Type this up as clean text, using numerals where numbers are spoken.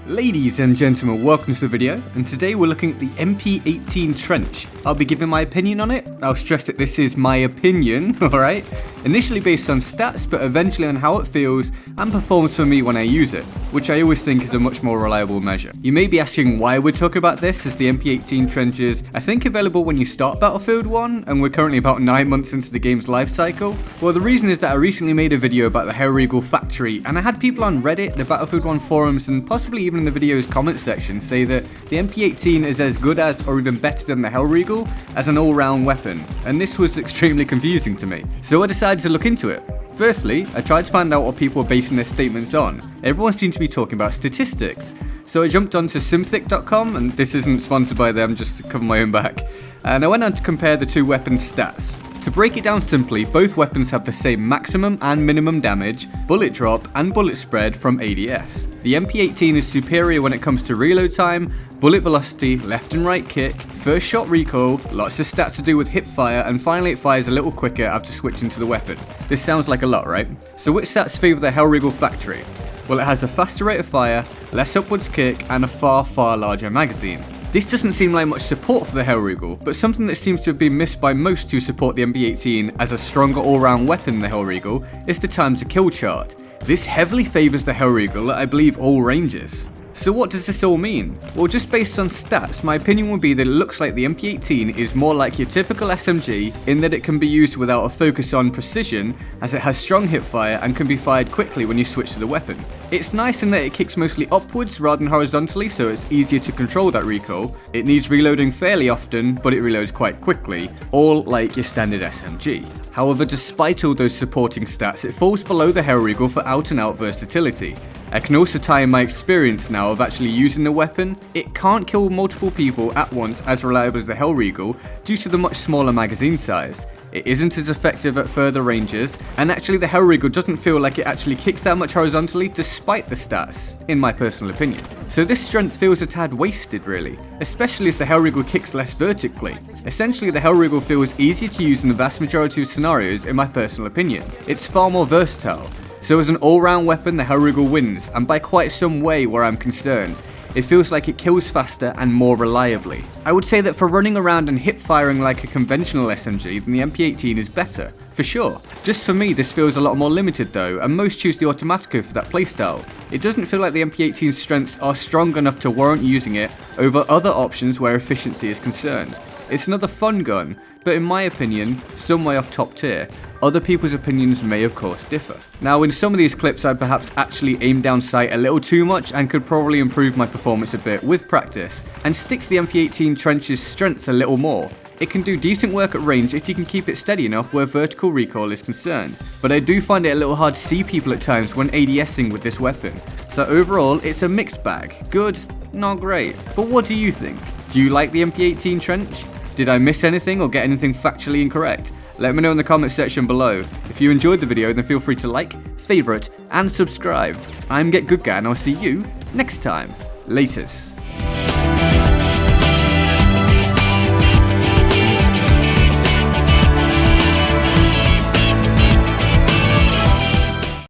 Ladies and gentlemen, welcome to the video, and today we're looking at the MP18 Trench. I'll be giving my opinion on it. I'll stress that this is my opinion, alright? Initially based on stats, but eventually on how it feels and performs for me when I use it, which I always think is a much more reliable measure. You may be asking why we're talking about this, as the MP18 Trench is, I think, available when you start Battlefield 1, and we're currently about 9 months into the game's life cycle. Well, the reason is that I recently made a video about the Hellriegel factory, and I had people on Reddit, the Battlefield 1 forums, and possibly even in the video's comment section say that the MP18 is as good as or even better than the Hellriegel as an all-round weapon, and this was extremely confusing to me. So I decided to look into it. Firstly, I tried to find out what people were basing their statements on. Everyone seemed to be talking about statistics. So I jumped onto Simthic.com, and this isn't sponsored by them, just to cover my own back. And I went on to compare the two weapons' stats. To break it down simply, both weapons have the same maximum and minimum damage, bullet drop, and bullet spread from ADS. The MP18 is superior when it comes to reload time, bullet velocity, left and right kick, first shot recoil, lots of stats to do with hipfire, and finally it fires a little quicker after switching to the weapon. This sounds like a lot, right? So which stats favour the Hellriegel factory? Well, it has a faster rate of fire, less upwards kick, and a far larger magazine. This doesn't seem like much support for the Hellriegel, but something that seems to have been missed by most who support the MP18 as a stronger all-round weapon than the Hellriegel is the time to kill chart. This heavily favours the Hellriegel at I believe all ranges. So what does this all mean? Well, just based on stats, my opinion would be that it looks like the MP18 is more like your typical SMG in that it can be used without a focus on precision, as it has strong hipfire and can be fired quickly when you switch to the weapon. It's nice in that it kicks mostly upwards rather than horizontally, so it's easier to control that recoil. It needs reloading fairly often, but it reloads quite quickly, all like your standard SMG. However, despite all those supporting stats, it falls below the Hellriegel for out-and-out versatility. I can also tie in my experience now of actually using the weapon. It can't kill multiple people at once as reliable as the Hellriegel due to the much smaller magazine size. It isn't as effective at further ranges, and actually the Hellriegel doesn't feel like it actually kicks that much horizontally despite the stats, in my personal opinion. So this strength feels a tad wasted really, especially as the Hellriegel kicks less vertically. Essentially the Hellriegel feels easier to use in the vast majority of scenarios in my personal opinion. It's far more versatile. So as an all-round weapon, the Hellriegel wins, and by quite some way where I'm concerned. It feels like it kills faster and more reliably. I would say that for running around and hip firing like a conventional SMG, then the MP18 is better, for sure. Just for me, this feels a lot more limited though, and most choose the Automatico for that playstyle. It doesn't feel like the MP18's strengths are strong enough to warrant using it over other options where efficiency is concerned. It's another fun gun, but in my opinion, some way off top tier. Other people's opinions may of course differ. Now in some of these clips I perhaps actually aim down sight a little too much and could probably improve my performance a bit with practice, and stick to the MP18 Trench's strengths a little more. It can do decent work at range if you can keep it steady enough where vertical recoil is concerned, but I do find it a little hard to see people at times when ADSing with this weapon. So overall, it's a mixed bag. Good, not great. But what do you think? Do you like the MP18 Trench? Did I miss anything or get anything factually incorrect? Let me know in the comment section below. If you enjoyed the video, then feel free to like, favourite, and subscribe. I'm Get Good Guy, and I'll see you next time. Laters.